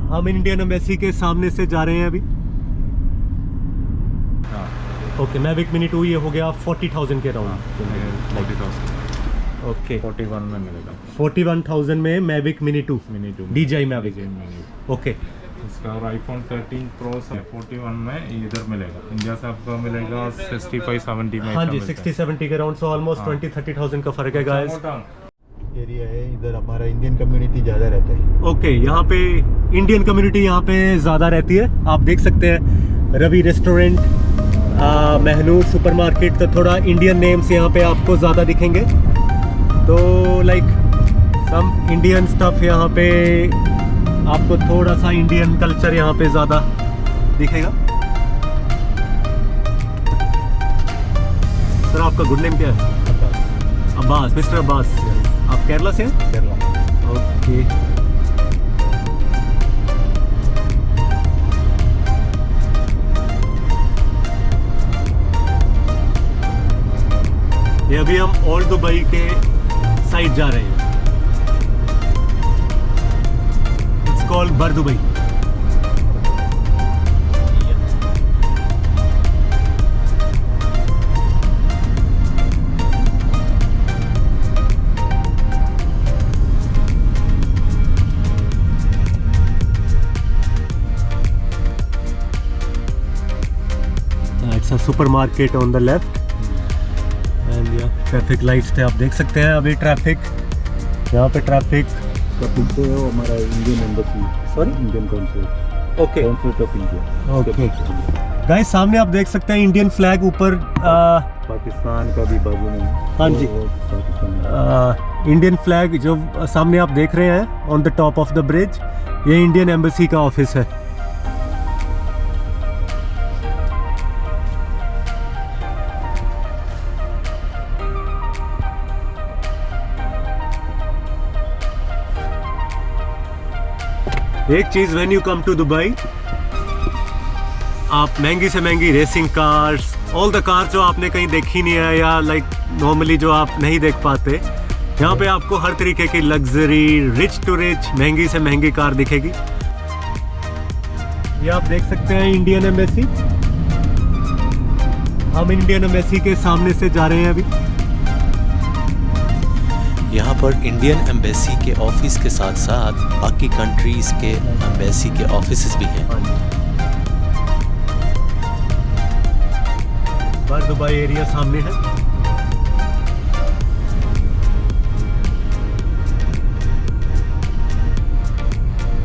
हम Indian embassy के सामने से जा रहे हैं अभी। ओके, मैविक मिनी 2 ये हो गया 40,000 के राउंड। 40,000 ओके, 41 में मिलेगा। 41,000 में Mavic mini 2 mini 2 DJI Mavic. Mini. Okay, इसका और आईफोन 13 प्रो 41 में इधर मिलेगा। इंडिया से आपको मिलेगा 65-70 में। हाँ जी, 60-70 के राउंड, सो ऑलमोस्ट 20-30,000 का फर्क है गाइस। एरिया है इधर, हमारा इंडियन कम्युनिटी ज़्यादा रहता है। ओके, यहाँ पे इंडियन कम्युनिटी यहाँ पे ज़्यादा रहती है। आप देख सकते हैं रवि रेस्टोरेंट, महनूर सुपरमार्केट, तो थोड़ा इंडियन नेम्स यहाँ पे आपको ज़्यादा दिखेंगे। तो लाइक सम इंडियन स्टफ यहाँ पे आपको थोड़ा सा इंडियन कल्चर यहाँ पे ज़्यादा दिखेगा। सर आपका गुड नेम क्या है? अब्बास, मिस्टर अब्बास। आप केरला से हैं? केरला। ओके, ये अभी हम ओल्ड दुबई के साइड जा रहे हैं। इट्स कॉल्ड बर Dubai. It's a supermarket on the left and या ट्रैफिक लाइट्स पे आप देख सकते हैं अभी ट्रैफिक, यहाँ पे ट्रैफिक। पीछे है वो हमारा Indian embassy, sorry, Indian council, okay council of India. Okay guys, सामने आप देख सकते हैं इंडियन फ्लैग ऊपर। पाकिस्तान का भी बाजू में। हाँ जी, पाकिस्तान इंडियन फ्लैग जो सामने आप देख रहे हैं on the top of the bridge, ये इंडियन एम्बेसी का ऑफिस है। एक चीज, when you come to Dubai, आप महंगी से महंगी racing cars, all the cars जो आपने कहीं देखी नहीं है या लाइक नॉर्मली जो आप नहीं देख पाते, यहाँ पे आपको हर तरीके की लग्जरी, रिच टू रिच, महंगी से महंगी कार दिखेगी। ये आप देख सकते हैं इंडियन एम्बेसी। हम इंडियन एम्बेसी के सामने से जा रहे हैं अभी। यहाँ पर इंडियन एम्बेसी के ऑफिस के साथ साथ बाकी कंट्रीज के एम्बेसी के ऑफिसेस भी हैं। बर दुबई एरिया सामने है।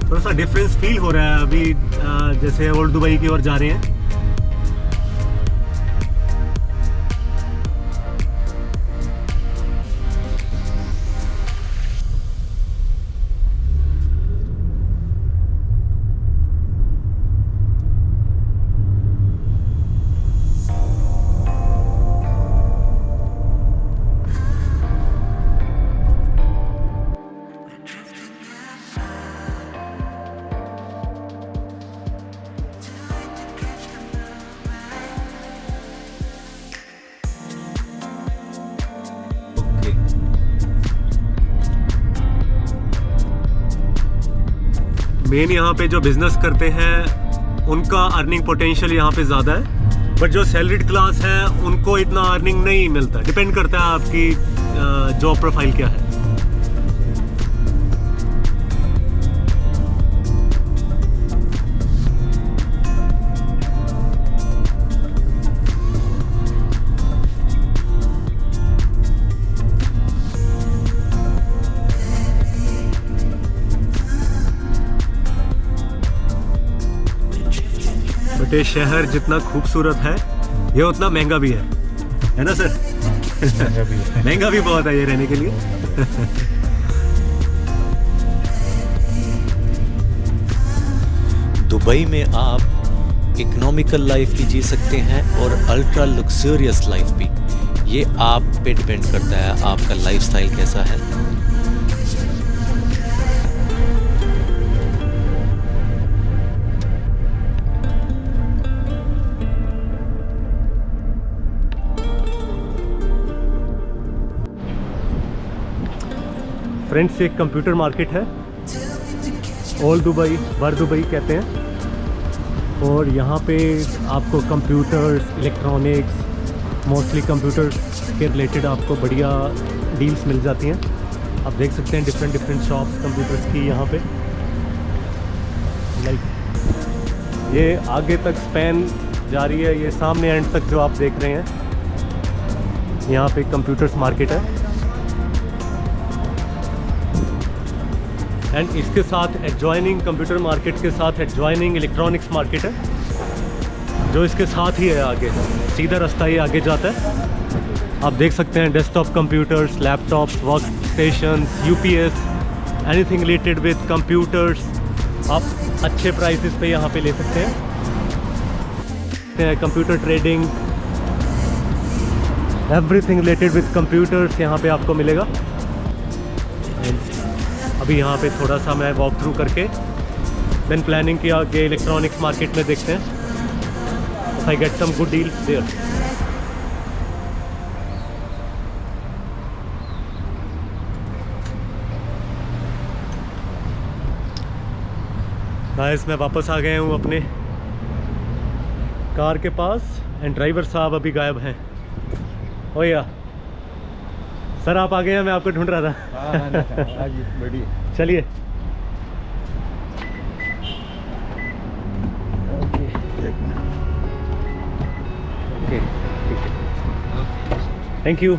थोड़ा सा डिफरेंस फील हो रहा है अभी, जैसे ओल्ड दुबई की ओर जा रहे हैं। मेन यहाँ पे जो बिजनेस करते हैं उनका अर्निंग पोटेंशियल यहाँ पे ज़्यादा है, बट जो सैलरीड क्लास है उनको इतना अर्निंग नहीं मिलता। डिपेंड करता है आपकी जॉब प्रोफाइल क्या है। ये शहर जितना खूबसूरत है ये उतना महंगा भी है ना सर? महंगा भी बहुत है ये रहने के लिए। दुबई में आप इकोनॉमिकल लाइफ भी जी सकते हैं और अल्ट्रा लग्जरियस लाइफ भी। ये आप पे डिपेंड करता है आपका लाइफस्टाइल कैसा है। फ्रेंड्स, एक कंप्यूटर मार्केट है ओल्ड दुबई, बर दुबई कहते हैं। और यहाँ पे आपको कंप्यूटर्स, इलेक्ट्रॉनिक्स, मोस्टली कंप्यूटर्स के रिलेटेड आपको बढ़िया डील्स मिल जाती हैं। आप देख सकते हैं डिफरेंट शॉप्स कंप्यूटर्स की यहाँ पे। लाइक ये आगे तक स्पैन जा रही है, ये सामने एंड तक जो आप देख रहे हैं यहाँ पे कंप्यूटर्स मार्केट है। एंड इसके साथ एडजॉइनिंग, कंप्यूटर मार्केट के साथ एडजॉइनिंग इलेक्ट्रॉनिक्स मार्केट है जो इसके साथ ही है। आगे सीधा रास्ता ये आगे जाता है। आप देख सकते हैं desktop computers, laptops, work stations, UPS, anything related with computers आप अच्छे प्राइसेस पे यहाँ पे ले सकते हैं। Computer trading, everything related with computers यहाँ पे आपको मिलेगा। अभी यहाँ पे थोड़ा सा मैं वॉक थ्रू करके देन प्लानिंग किया आगे इलेक्ट्रॉनिक्स मार्केट में देखते हैं I get some good deal there. Guys मैं वापस आ गया हूँ अपने कार के पास एंड ड्राइवर साहब अभी गायब हैं। ओ या सर आप आ गए हैं, मैं आपको ढूंढ रहा था। चलिए okay thank you.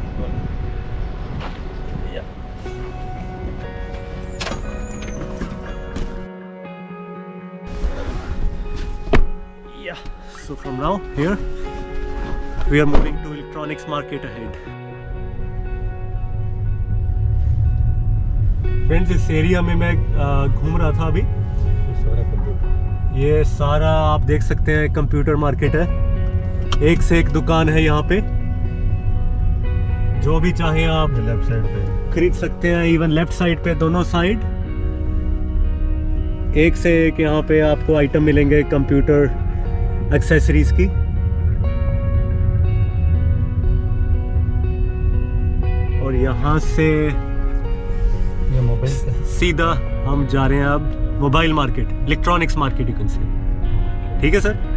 So from now here we are moving to electronics market ahead. Friends इस एरिया में मैं घूम रहा था अभी। ये सारा आप देख सकते हैं कंप्यूटर मार्केट है, एक से एक दुकान है यहाँ पे। जो भी चाहें आप लेफ्ट साइड पे खरीद सकते हैं, इवन लेफ्ट साइड पे दोनों साइड एक से एक यहाँ पे आपको आइटम मिलेंगे कंप्यूटर एक्सेसरीज की। और यहाँ से ये मोबाइल सीधा हम जा रहे हैं अब mobile market, electronics market you can say. ठीक है सर।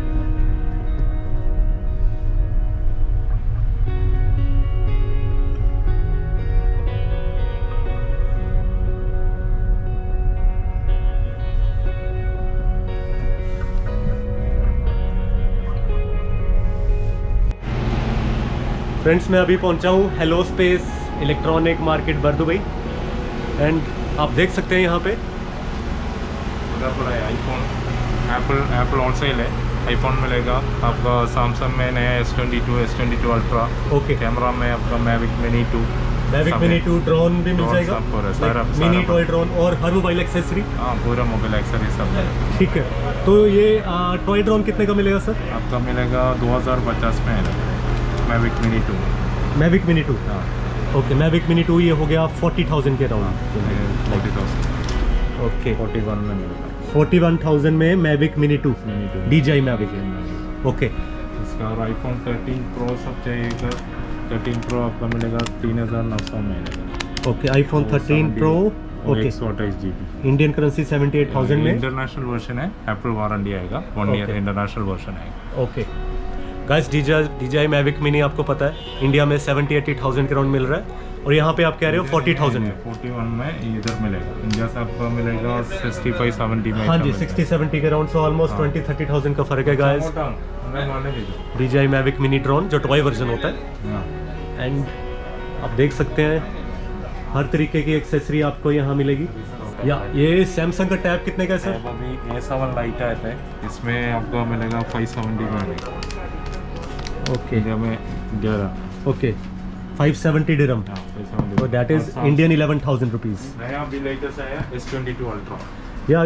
फ्रेंड्स मैं अभी पहुंचा हूँ हेलो स्पेस इलेक्ट्रॉनिक मार्केट बर दुबई एंड आप देख सकते हैं यहाँ पे आईफोन एप्पल ऑन सेल है। आईफोन मिलेगा आपका सैमसंग में नया S22 S22 ultra. Okay camera में आपका Mavic mini 2, Mavic mini 2 drone भी मिल जाएगा, मिनी टॉय ड्रोन और हर मोबाइल एक्सेसरी। हाँ पूरा मोबाइल एक्सेसरी सब है। ठीक है, तो ये टॉय ड्रोन कितने का मिलेगा सर? आपका मिलेगा 2050 में है मैविक मिनी 2। मैविक मिनी 2 हाँ ओके, मैविक मिनी 2 ये हो गया 40,000 के राउंड। 40,000 ओके 41 में मिलेगा। 41,000 में Mavic mini 2 DJI Mavic. Okay इसका और आईफोन 13 प्रो सब चाहिएगा। 13 प्रो आपका मिलेगा 3,900 में मिलेगा। Okay iPhone 13 pro okay 128 GB Indian currency 78,000 में। इंटरनेशनल वर्जन है, एप्पल वारंटी आएगा 1 ईयर इंटरनेशनल वर्जन आएगा। Okay guys DJI Mavic mini आपको पता है इंडिया में 70-80,000 के राउंड मिल रहा है और यहाँ पे आप कह रहे हो 40,000 में। 41 में इधर मिलेगा, इंडिया से आपको मिलेगा 65-70 में। हाँ जी 60-70 के राउंड, सो ऑलमोस्ट 20-30,000 का फर्क है guys. DJI Mavic mini drone जो टॉय वर्जन होता है एंड आप देख सकते हैं हर तरीके की एक्सेसरी आपको यहाँ मिलेगी। या ये सैमसंग का टैब कितने का है सर? अभी A7 लाइट आता है, इसमें आपको मिलेगा 570 में मिलेगा। ओके इंडिया में 11। Okay 570 dirham, so that is Indian 11,000 rupees। नया अभी लेटेस्ट आया S22 अल्ट्रा। या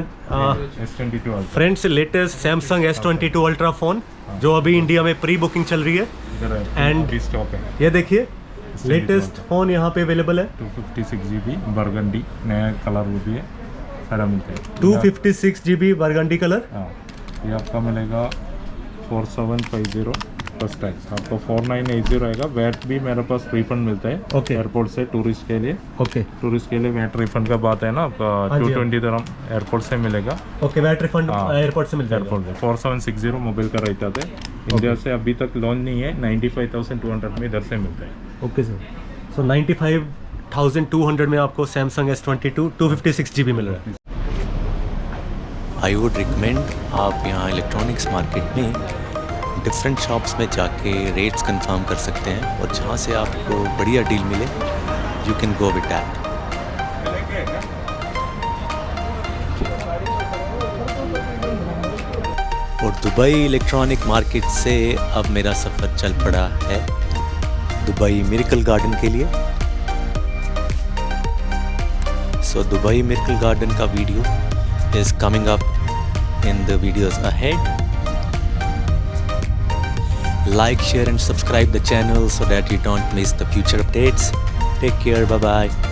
S22 ultra friends latest Samsung S22 ultra phone जो अभी इंडिया में प्री बुकिंग चल रही है एंड स्टॉक है। ये देखिए लेटेस्ट फ़ोन यहाँ पे अवेलेबल है। 256 GB बर्गंडी नया कलर वो भी है, सारा मिलता है। 256 GB बर्गंडी कलर। हाँ ये आपका मिलेगा 4750 प्लस टैक्स आपको 4980 रहेगा। वैट भी मेरे पास रिफंड मिलता है Okay. एयरपोर्ट से टूरिस्ट के लिए। ओके टूरिस्ट के लिए वैट रिफंड का बात है ना आपका हाँ जी, 220 दिरहम एयरपोर्ट से मिलेगा। ओके वैट रिफंड हाँ। एयरपोर्ट से मिल जाएगा। एयरपोर्ट से 4760 मोबाइल का रहता था। इंडिया से अभी तक लॉन्च नहीं है, 95,200 में इधर से मिलता है। ओके सर, सो 95,200 में आपको सैमसंग S22 256 GB मिल रहा है। आई वुड रिकमेंड आप यहाँ इलेक्ट्रॉनिक्स मार्केट में डिफरेंट शॉप्स में जाके रेट्स कंफर्म कर सकते हैं और जहाँ से आपको बढ़िया डील मिले you can go with that. और दुबई इलेक्ट्रॉनिक मार्केट से अब मेरा सफ़र चल पड़ा है दुबई मिरेकल गार्डन के लिए। सो दुबई मिरेकल गार्डन का video is coming up in the videos ahead. Like, share and subscribe the channel so that you don't miss the future updates. Take care, bye bye.